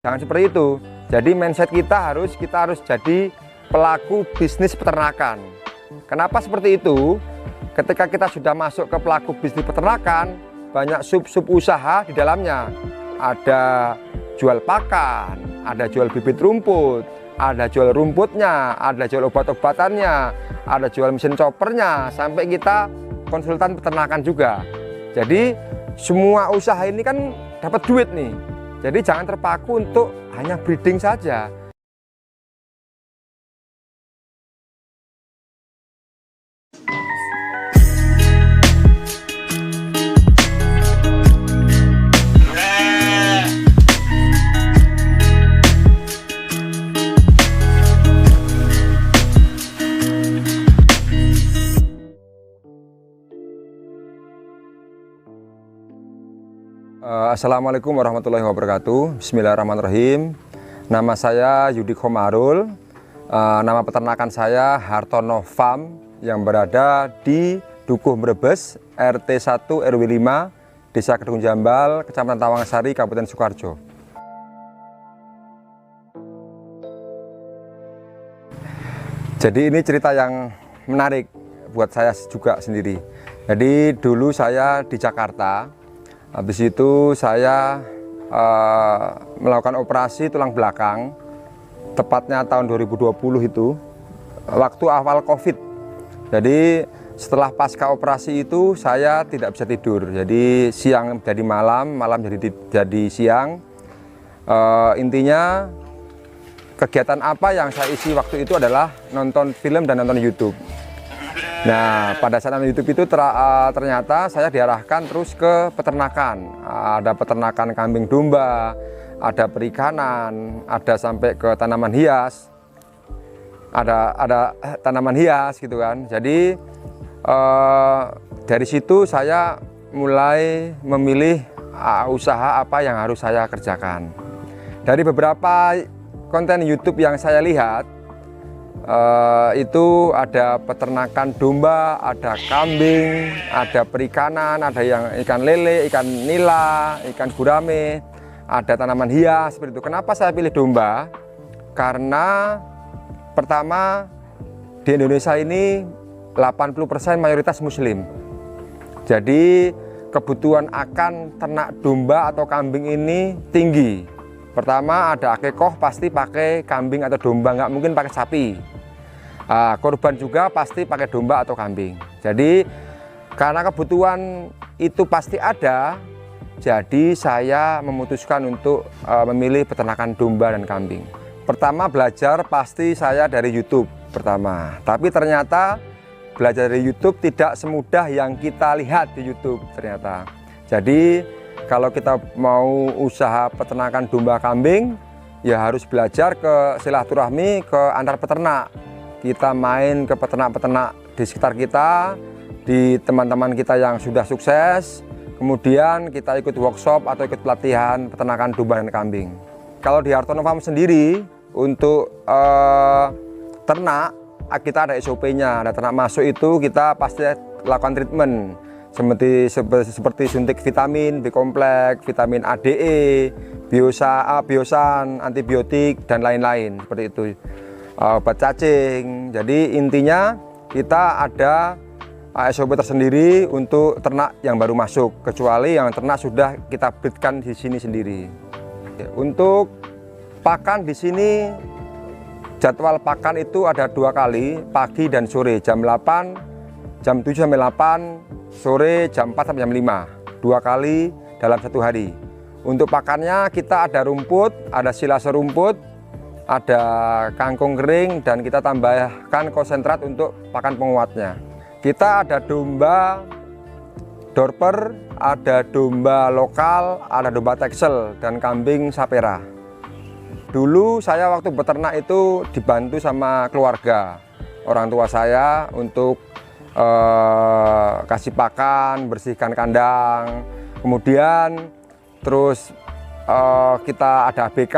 Jangan seperti itu. Jadi mindset kita harus jadi pelaku bisnis peternakan. Kenapa seperti itu? Ketika kita sudah masuk ke pelaku bisnis peternakan, banyak sub-sub usaha di dalamnya. Ada jual pakan, ada jual bibit rumput, ada jual rumputnya, ada jual obat-obatannya, ada jual mesin choppernya, sampai kita konsultan peternakan juga. Jadi semua usaha ini kan dapat duit nih. Jadi jangan terpaku untuk hanya breeding saja. Assalamualaikum warahmatullahi wabarakatuh. Bismillahirrahmanirrahim. Nama saya Yudi Khomarul. Nama peternakan saya Hartono Farm yang berada di Dukuh Brebes, RT 1 RW 5, Desa Kedung Jambal, Kecamatan Tawangsari, Kabupaten Sukoharjo. Jadi ini cerita yang menarik buat saya juga sendiri. Jadi dulu saya di Jakarta. Habis itu saya melakukan operasi tulang belakang, tepatnya tahun 2020 itu, waktu awal COVID. Jadi setelah pasca operasi itu saya tidak bisa tidur. Jadi siang jadi malam, malam jadi siang. Intinya kegiatan apa yang saya isi waktu itu adalah nonton film dan nonton YouTube. Nah, pada saat nonton YouTube itu ternyata saya diarahkan terus ke peternakan. Ada peternakan kambing domba, ada perikanan, ada sampai ke tanaman hias. Ada tanaman hias gitu kan. Jadi dari situ saya mulai memilih usaha apa yang harus saya kerjakan. Dari beberapa konten YouTube yang saya lihat, itu ada peternakan domba, ada kambing, ada perikanan, ada yang ikan lele, ikan nila, ikan gurame, ada tanaman hias seperti itu. Kenapa saya pilih domba? Karena pertama, di Indonesia ini 80% mayoritas muslim. Jadi kebutuhan akan ternak domba atau kambing ini tinggi. Pertama, ada akikoh pasti pakai kambing atau domba, nggak mungkin pakai sapi. Korban juga pasti pakai domba atau kambing. Jadi karena kebutuhan itu pasti ada, jadi saya memutuskan untuk memilih peternakan domba dan kambing. Pertama belajar pasti saya dari YouTube pertama. Tapi ternyata belajar dari YouTube tidak semudah yang kita lihat di YouTube ternyata. Jadi kalau kita mau usaha peternakan domba kambing, ya harus belajar ke silaturahmi ke antar peternak. Kita main ke peternak-peternak di sekitar kita, di teman-teman kita yang sudah sukses, kemudian kita ikut workshop atau ikut pelatihan peternakan domba dan kambing. Kalau di Hartono Farm sendiri, untuk ternak, kita ada SOP-nya. Ada ternak masuk itu kita pasti lakukan treatment, seperti suntik vitamin, B-kompleks, vitamin ADE, biosan, antibiotik, dan lain-lain, seperti itu. Obat cacing. Jadi intinya kita ada SOP tersendiri untuk ternak yang baru masuk, kecuali yang ternak sudah kita breedkan di sini sendiri. Untuk pakan di sini, jadwal pakan itu ada 2 kali, pagi dan sore, jam 8, jam 7 sampai 8, sore jam 4 sampai jam 5, 2 kali dalam 1 hari. Untuk pakannya kita ada rumput, ada silase rumput, ada kangkung kering, dan kita tambahkan konsentrat untuk pakan penguatnya. Kita ada domba dorper, ada domba lokal, ada domba teksel, dan kambing sapera. Dulu saya waktu beternak itu dibantu sama keluarga, orang tua saya untuk kasih pakan, bersihkan kandang, kemudian terus kita ada ABK,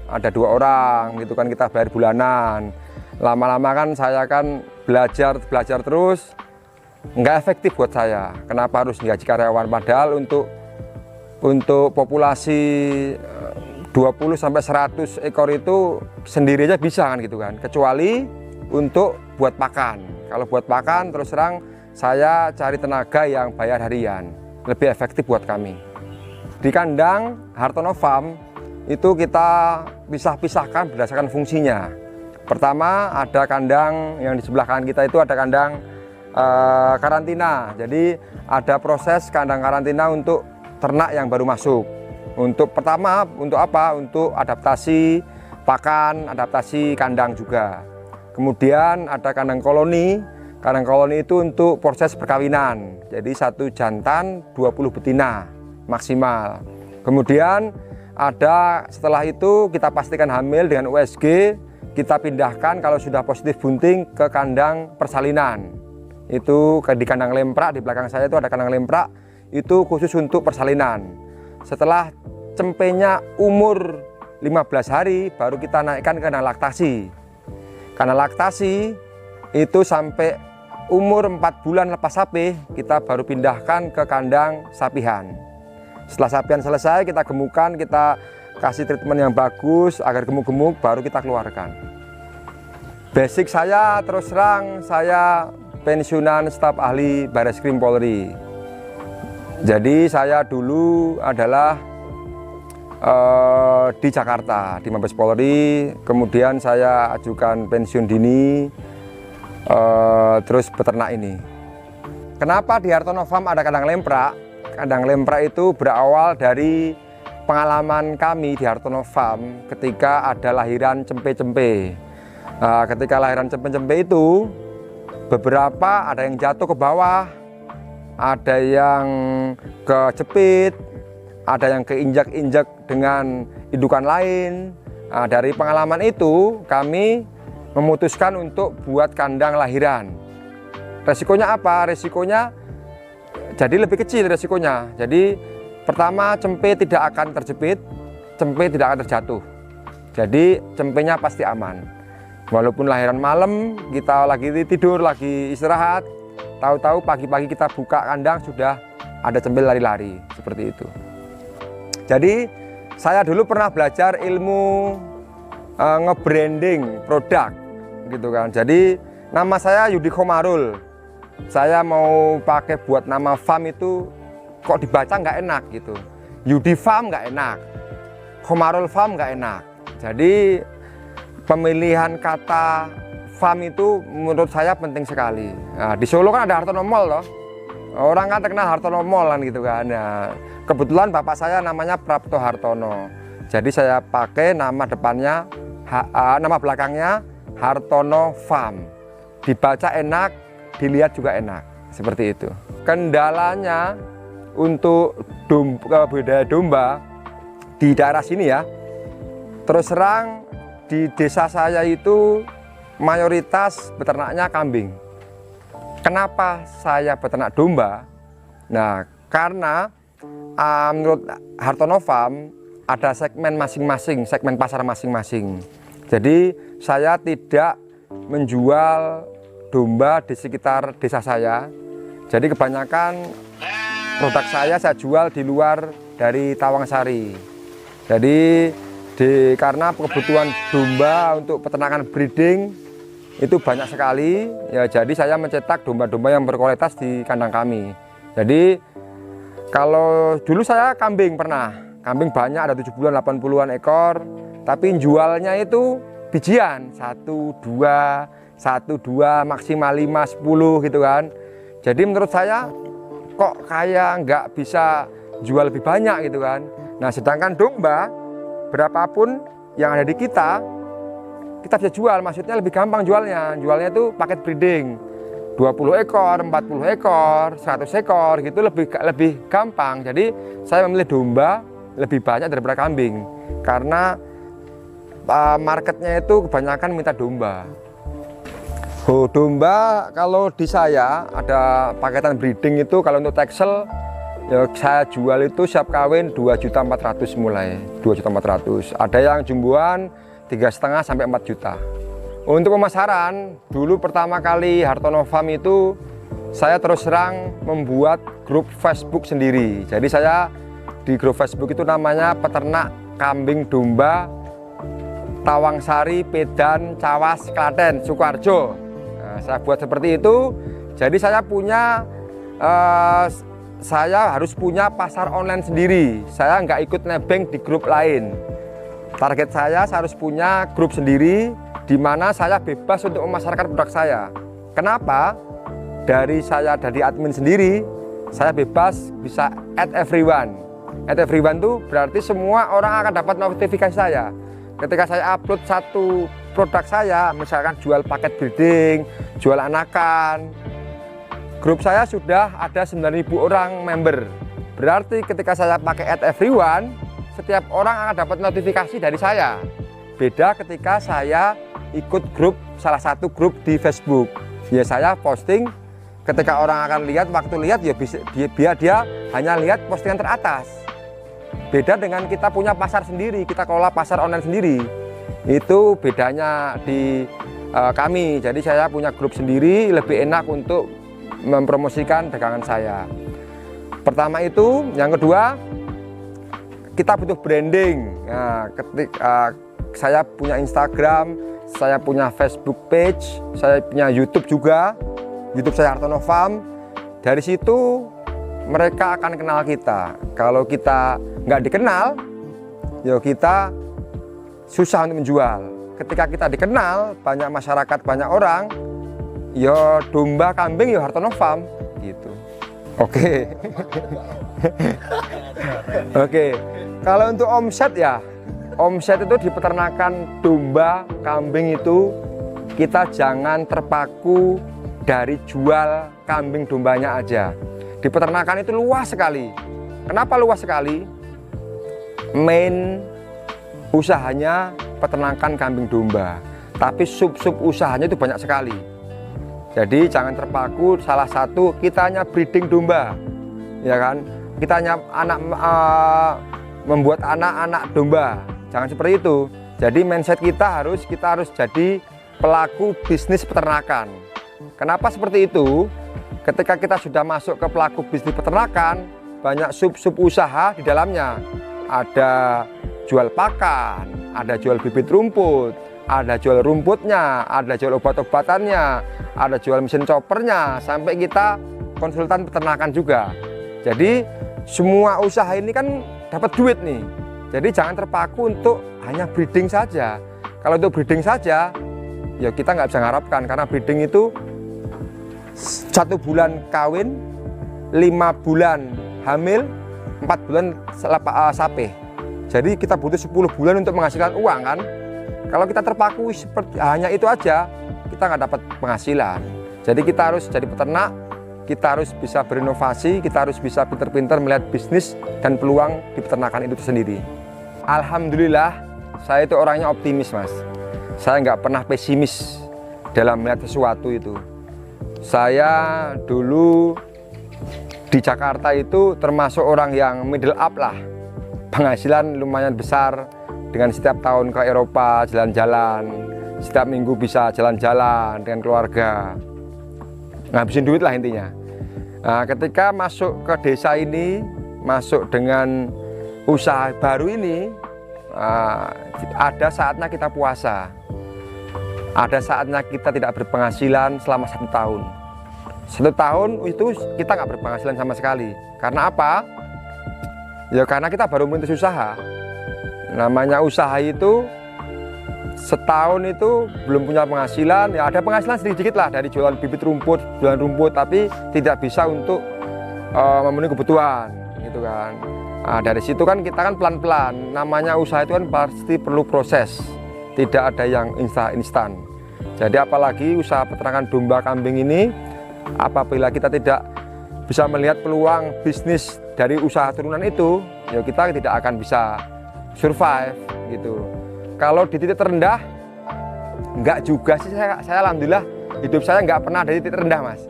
ada 2 orang gitu kan, kita bayar bulanan. Lama-lama kan saya kan belajar terus, nggak efektif buat saya. Kenapa harus gaji karyawan, padahal untuk populasi sampai 100 ekor itu sendiri aja bisa kan gitu kan, kecuali untuk buat pakan. Kalau buat pakan terus terang saya cari tenaga yang bayar harian, lebih efektif buat kami. Di kandang Hartono Farm itu kita pisah-pisahkan berdasarkan fungsinya. Pertama ada kandang yang di sebelah kanan kita itu ada kandang karantina. Jadi ada proses kandang karantina untuk ternak yang baru masuk. Untuk pertama untuk apa? Untuk adaptasi pakan, adaptasi kandang juga. Kemudian ada kandang koloni. Kandang koloni itu untuk proses perkawinan. Jadi 1 jantan 20 betina maksimal. Kemudian ada setelah itu kita pastikan hamil dengan USG, kita pindahkan kalau sudah positif bunting ke kandang persalinan. Itu di kandang lemprak, di belakang saya itu ada kandang lemprak, itu khusus untuk persalinan. Setelah cempenya umur 15 hari baru kita naikkan ke kandang laktasi. Kandang laktasi itu sampai umur 4 bulan lepas sapi kita baru pindahkan ke kandang sapihan. Setelah sapian selesai kita gemukan, kita kasih treatment yang bagus agar gemuk-gemuk baru kita keluarkan. Basic saya terus terang saya pensiunan staf ahli Bareskrim Polri. Jadi saya dulu adalah di Jakarta di Mabes Polri, kemudian saya ajukan pensiun dini, terus beternak ini. Kenapa di Hartono Farm ada kandang lemprak? Kandang lemprak itu berawal dari pengalaman kami di Hartono Farm ketika ada lahiran cempe-cempe. Ketika lahiran cempe-cempe itu beberapa ada yang jatuh ke bawah, ada yang kejepit, ada yang keinjak-injak dengan indukan lain. Dari pengalaman itu kami memutuskan untuk buat kandang lahiran. Resikonya apa? Resikonya jadi lebih kecil resikonya. Jadi pertama cempe tidak akan terjepit, cempe tidak akan terjatuh. Jadi cempenya pasti aman. Walaupun lahiran malam, kita lagi tidur, lagi istirahat, tahu-tahu pagi-pagi kita buka kandang sudah ada cempe lari-lari seperti itu. Jadi saya dulu pernah belajar ilmu nge-branding produk gitu kan. Jadi nama saya Yudi Komarul. Saya mau pakai buat nama farm itu kok dibaca nggak enak gitu. Yudi Farm nggak enak, Komarul Farm nggak enak. Jadi pemilihan kata farm itu menurut saya penting sekali. Nah, di Solo kan ada Hartono Mall loh. Orang kan terkenal Hartono Mall kan gitu kan. Nah, kebetulan bapak saya namanya Prapto Hartono. Jadi saya pakai nama depannya, nama belakangnya Hartono Farm. Dibaca enak, dilihat juga enak, seperti itu. Kendalanya untuk budaya domba di daerah sini ya, terus terang di desa saya itu mayoritas beternaknya kambing. Kenapa saya beternak domba? Nah, karena menurut Hartono Farm ada segmen masing-masing, segmen pasar masing-masing. Jadi saya tidak menjual domba di sekitar desa saya. Jadi kebanyakan produk saya jual di luar dari Tawangsari. Jadi karena kebutuhan domba untuk peternakan breeding itu banyak sekali ya, jadi saya mencetak domba-domba yang berkualitas di kandang kami. Jadi kalau dulu saya kambing pernah, kambing banyak ada 70-an 80-an ekor, tapi jualnya itu bijian 1, 2 maksimal 5, 10 gitu kan. Jadi menurut saya kok kayak nggak bisa jual lebih banyak gitu kan. Nah sedangkan domba berapapun yang ada di kita bisa jual, maksudnya lebih gampang jualnya. Jualnya itu paket breeding 20 ekor, 40 ekor, 100 ekor gitu lebih gampang. Jadi saya memilih domba lebih banyak daripada kambing karena marketnya itu kebanyakan minta domba. Domba kalau di saya ada paketan breeding itu kalau untuk Texel ya saya jual itu siap kawin 2.400.000 mulai 2.400.000. Ada yang jumboan 3,5 sampai 4 juta. Untuk pemasaran dulu pertama kali Hartono Farm itu saya terus terang membuat grup Facebook sendiri. Jadi saya di grup Facebook itu namanya Peternak kambing domba Tawangsari, Pedan, Cawas, Klaten, Sukoharjo. Nah, saya buat seperti itu. Jadi saya harus punya pasar online sendiri. Saya nggak ikut nebeng di grup lain. Target saya harus punya grup sendiri, di mana saya bebas untuk memasarkan produk saya. Kenapa? Dari saya dari admin sendiri, saya bebas bisa add everyone. Add everyone itu berarti semua orang akan dapat notifikasi saya. Ketika saya upload satu produk saya, misalkan jual paket breeding, jual anakan, grup saya sudah ada 9.000 orang member. Berarti ketika saya pakai add everyone, setiap orang akan dapat notifikasi dari saya. Beda ketika saya ikut grup, salah satu grup di Facebook. Ya saya posting, ketika orang akan lihat, waktu lihat ya biar dia hanya lihat postingan teratas. Beda dengan kita punya pasar sendiri, kita kelola pasar online sendiri. Itu bedanya di kami. Jadi saya punya grup sendiri, lebih enak untuk mempromosikan dagangan saya. Pertama itu, yang kedua, kita butuh branding. Nah, saya punya Instagram, saya punya Facebook page, saya punya YouTube juga. YouTube saya Hartono Farm. Dari situ mereka akan kenal kita. Kalau kita nggak dikenal, ya kita susah untuk menjual. Ketika kita dikenal, banyak masyarakat, banyak orang, ya domba, kambing, ya Hartono Farm, gitu. Oke. Oke. Kalau untuk omset ya, omset itu di peternakan domba, kambing itu kita jangan terpaku dari jual kambing dombanya aja. Di peternakan itu luas sekali. Kenapa luas sekali? Main usahanya peternakan kambing domba, tapi sub-sub usahanya itu banyak sekali. Jadi jangan terpaku salah satu, kita hanya breeding domba, ya kan? Kita hanya membuat anak-anak domba. Jangan seperti itu. Jadi mindset kita harus jadi pelaku bisnis peternakan. Kenapa seperti itu? Ketika kita sudah masuk ke pelaku bisnis peternakan, banyak sub-sub usaha di dalamnya. Ada jual pakan, ada jual bibit rumput, ada jual rumputnya, ada jual obat-obatannya, ada jual mesin choppernya, sampai kita konsultan peternakan juga. Jadi semua usaha ini kan dapat duit nih. Jadi jangan terpaku untuk hanya breeding saja. Kalau untuk breeding saja, ya kita nggak bisa mengharapkan, karena breeding itu 1 bulan kawin, 5 bulan hamil, 4 bulan sape. Jadi kita butuh 10 bulan untuk menghasilkan uang kan. Kalau kita terpaku seperti hanya itu aja, kita nggak dapat penghasilan. Jadi kita harus jadi peternak, kita harus bisa berinovasi, kita harus bisa pintar-pintar melihat bisnis dan peluang di peternakan itu sendiri. Alhamdulillah, saya itu orangnya optimis, Mas. Saya nggak pernah pesimis dalam melihat sesuatu itu. Saya dulu di Jakarta itu termasuk orang yang middle up lah. Penghasilan lumayan besar, dengan setiap tahun ke Eropa jalan-jalan, setiap minggu bisa jalan-jalan dengan keluarga, ngabisin duit lah intinya. Nah, ketika masuk ke desa ini, masuk dengan usaha baru ini, ada saatnya kita puasa. Ada saatnya kita tidak berpenghasilan selama 1 tahun. 1 tahun itu kita nggak berpenghasilan sama sekali. Karena apa? Ya karena kita baru merintis usaha. Namanya usaha itu setahun itu belum punya penghasilan. Ya ada penghasilan sedikit lah dari jualan bibit rumput, jualan rumput, tapi tidak bisa untuk memenuhi kebutuhan, gitu kan. Nah, dari situ kan kita kan pelan-pelan. Namanya usaha itu kan pasti perlu proses. Tidak ada yang instan. Jadi apalagi usaha peternakan domba kambing ini, apabila kita tidak bisa melihat peluang bisnis dari usaha turunan itu, ya kita tidak akan bisa survive gitu. Kalau di titik terendah, enggak juga sih, saya alhamdulillah hidup saya nggak pernah ada di titik terendah, Mas.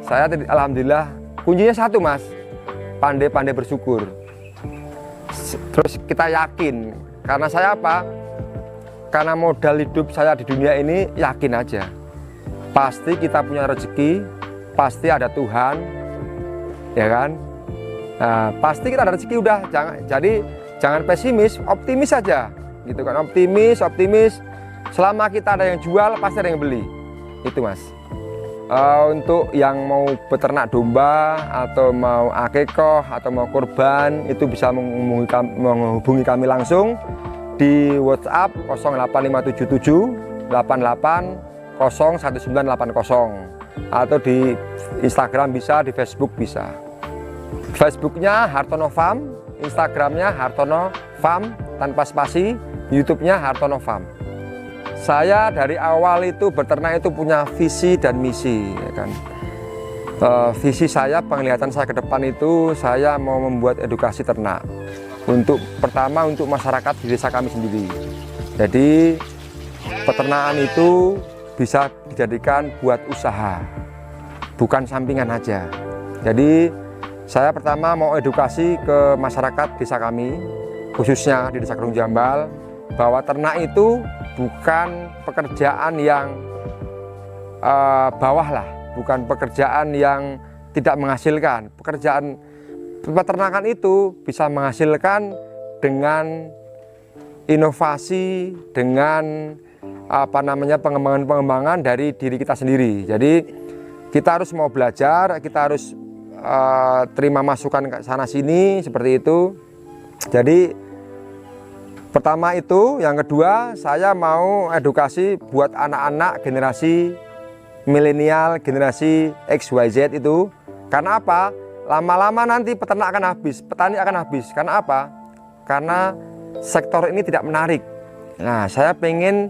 Saya alhamdulillah kuncinya satu, Mas, pandai-pandai bersyukur. Terus kita yakin, karena saya apa? Karena modal hidup saya di dunia ini yakin aja. Pasti kita punya rezeki, pasti ada Tuhan, ya kan? Nah, pasti kita ada rezeki udah. Jadi jangan pesimis, optimis saja gitu kan. Optimis. Selama kita ada yang jual pasti ada yang beli. Itu Mas. Untuk yang mau beternak domba atau mau akikoh atau mau kurban, itu bisa menghubungi kami langsung di WhatsApp 08577 88 01980 atau di Instagram bisa, di Facebook bisa. Facebooknya Hartono Farm, Instagramnya Hartono Farm tanpa spasi, YouTube-nya Hartono Farm. Saya dari awal itu beternak itu punya visi dan misi, ya kan. Visi saya, penglihatan saya ke depan itu saya mau membuat edukasi ternak. Pertama untuk masyarakat di desa kami sendiri. Jadi peternakan itu bisa dijadikan buat usaha, bukan sampingan aja. Jadi saya pertama mau edukasi ke masyarakat desa kami, khususnya di Desa Kedung Jambal, bahwa ternak itu bukan pekerjaan yang bawah lah, bukan pekerjaan yang tidak menghasilkan. Pekerjaan peternakan itu bisa menghasilkan dengan inovasi, dengan pengembangan dari diri kita sendiri. Jadi kita harus mau belajar, kita harus terima masukan ke sana sini seperti itu. Jadi pertama itu, yang kedua saya mau edukasi buat anak-anak generasi milenial, generasi XYZ itu. Karena apa? Lama-lama nanti peternak akan habis, petani akan habis. Karena apa? Karena sektor ini tidak menarik. Nah, saya pengen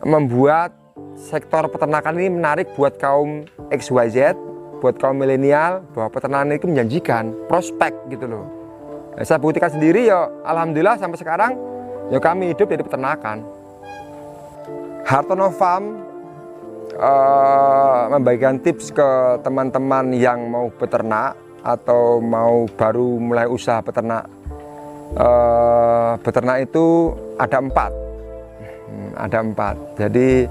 membuat sektor peternakan ini menarik buat kaum XYZ, buat kaum milenial, bahwa peternakan itu menjanjikan, prospek gitu loh. Nah, saya buktikan sendiri ya, alhamdulillah sampai sekarang ya kami hidup dari peternakan. Hartono Farm membagikan tips ke teman-teman yang mau beternak atau mau baru mulai usaha peternak. Beternak itu ada 4. Jadi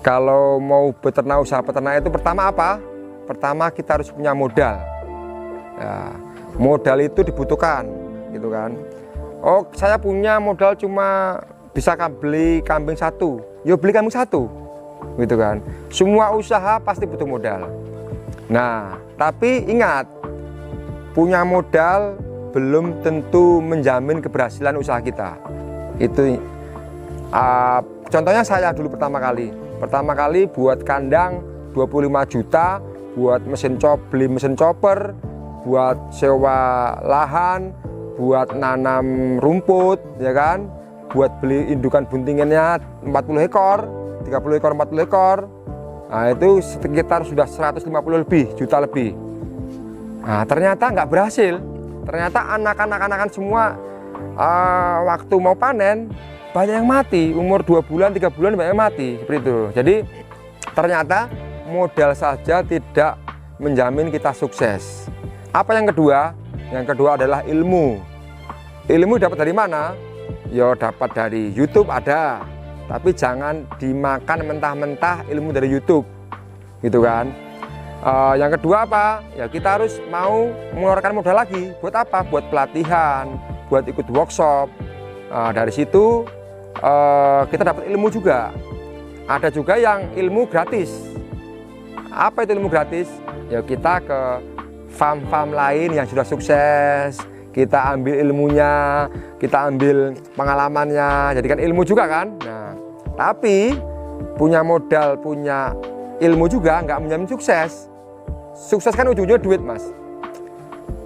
kalau mau beternak, usaha peternak itu pertama apa? Pertama kita harus punya modal. Ya, modal itu dibutuhkan, gitu kan. Oh, saya punya modal cuma bisa beli kambing 1, ya beli kambing 1, gitu kan. Semua usaha pasti butuh modal. Nah, tapi ingat, punya modal belum tentu menjamin keberhasilan usaha kita. Itu contohnya saya dulu pertama kali buat kandang 25 juta, buat beli mesin chopper, buat sewa lahan, buat nanam rumput, ya kan, buat beli indukan buntingannya 40 ekor, 30 ekor, 40 ekor. Nah, itu sekitar sudah 150 juta lebih. Nah, ternyata nggak berhasil. Ternyata anak-anak semua waktu mau panen banyak yang mati, umur 2 bulan, 3 bulan banyak yang mati, seperti itu. Jadi ternyata modal saja tidak menjamin kita sukses. Apa yang kedua? Yang kedua adalah ilmu. Ilmu dapat dari mana? Ya dapat dari YouTube ada, tapi jangan dimakan mentah-mentah ilmu dari YouTube, gitu kan. Yang kedua apa? Ya kita harus mau mengeluarkan modal lagi. Buat apa? Buat pelatihan, buat ikut workshop. Dari situ kita dapat ilmu juga. Ada juga yang ilmu gratis. Apa itu ilmu gratis? Ya kita ke farm-farm lain yang sudah sukses, kita ambil ilmunya, kita ambil pengalamannya, jadikan ilmu juga kan. Nah, tapi punya modal, punya ilmu juga nggak menjamin sukses. Sukses kan ujung-ujungnya duit, Mas,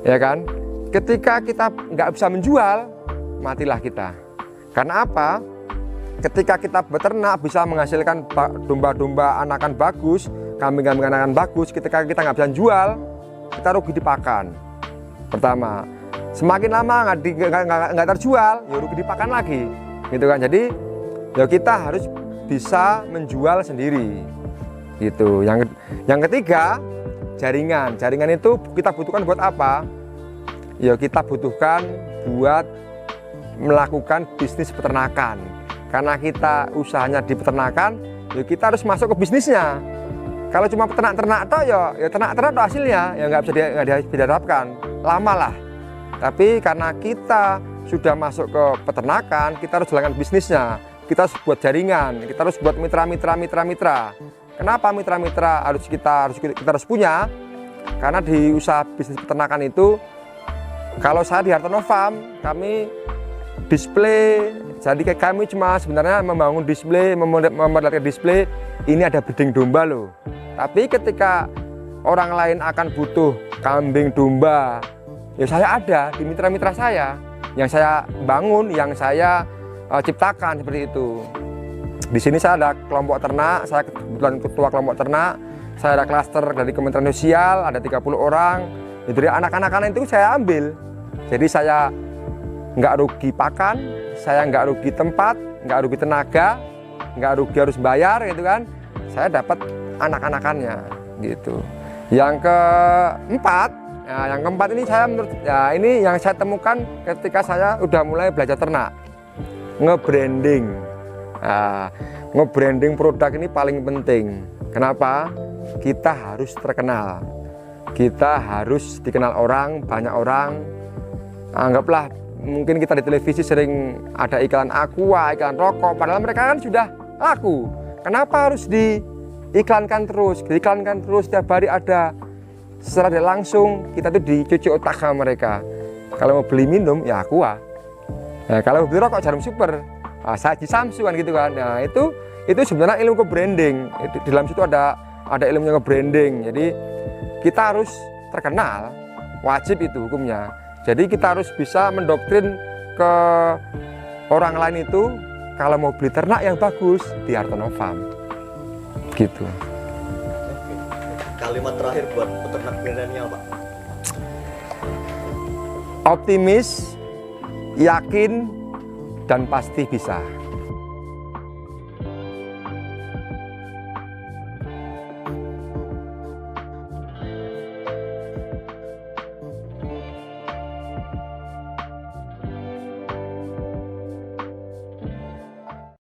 ya kan. Ketika kita nggak bisa menjual, matilah kita. Karena apa? Ketika kita beternak bisa menghasilkan domba-domba anakan bagus, kambing-kambing anakan bagus, ketika kita nggak bisa jual, kita rugi di pakan. Pertama, semakin lama nggak terjual, ya rugi di pakan lagi, gitu kan. Jadi ya kita harus bisa menjual sendiri, gitu. Yang ketiga, jaringan. Jaringan itu kita butuhkan buat apa? Ya kita butuhkan buat melakukan bisnis peternakan. Karena kita usahanya di peternakan, ya kita harus masuk ke bisnisnya. Kalau cuma peternak-ternak toh ya ternak-ternak hasilnya ya nggak bisa diharapkan, lama lah. Tapi karena kita sudah masuk ke peternakan, kita harus jalankan bisnisnya, kita harus buat jaringan, kita harus buat mitra. Kenapa mitra-mitra kita harus punya? Karena di usaha bisnis peternakan itu, kalau saya di Hartono Farm, kami display. Jadi kayak kami cuma sebenarnya membangun display, memperlihatkan display, ini ada breeding domba loh. Tapi ketika orang lain akan butuh kambing domba, ya saya ada di mitra-mitra saya, yang saya bangun, yang saya ciptakan seperti itu. Di sini saya ada kelompok ternak, saya kebetulan ketua kelompok ternak, saya ada klaster dari Kementerian Sosial, ada 30 orang. Jadi anak-anak itu saya ambil. Jadi saya nggak rugi pakan, saya nggak rugi tempat, nggak rugi tenaga, nggak rugi harus bayar gitu kan. Saya dapat anak-anakannya gitu. Yang keempat ini saya ini yang saya temukan ketika saya udah mulai belajar ternak, nge-branding. Nge-branding produk ini paling penting. Kenapa? Kita harus terkenal, kita harus dikenal orang, banyak orang. Anggaplah mungkin kita di televisi sering ada iklan Aqua, iklan rokok, padahal mereka kan sudah laku. Kenapa harus diiklankan terus? Diiklankan terus, setiap hari ada. Secara tidak langsung kita tuh dicuci otak sama mereka. Kalau mau beli minum ya Aqua, nah, kalau mau beli rokok Jarum Super, Saji Samsu kan gitu kan. Nah itu sebenarnya ilmu ke branding. Di dalam situ ada ilmunya ke branding. Jadi kita harus terkenal, wajib itu hukumnya. Jadi kita harus bisa mendoktrin ke orang lain itu, kalau mau beli ternak yang bagus di Hartono Farm gitu. Kalimat terakhir buat peternak milenial, Pak. Optimis, yakin, dan pasti bisa.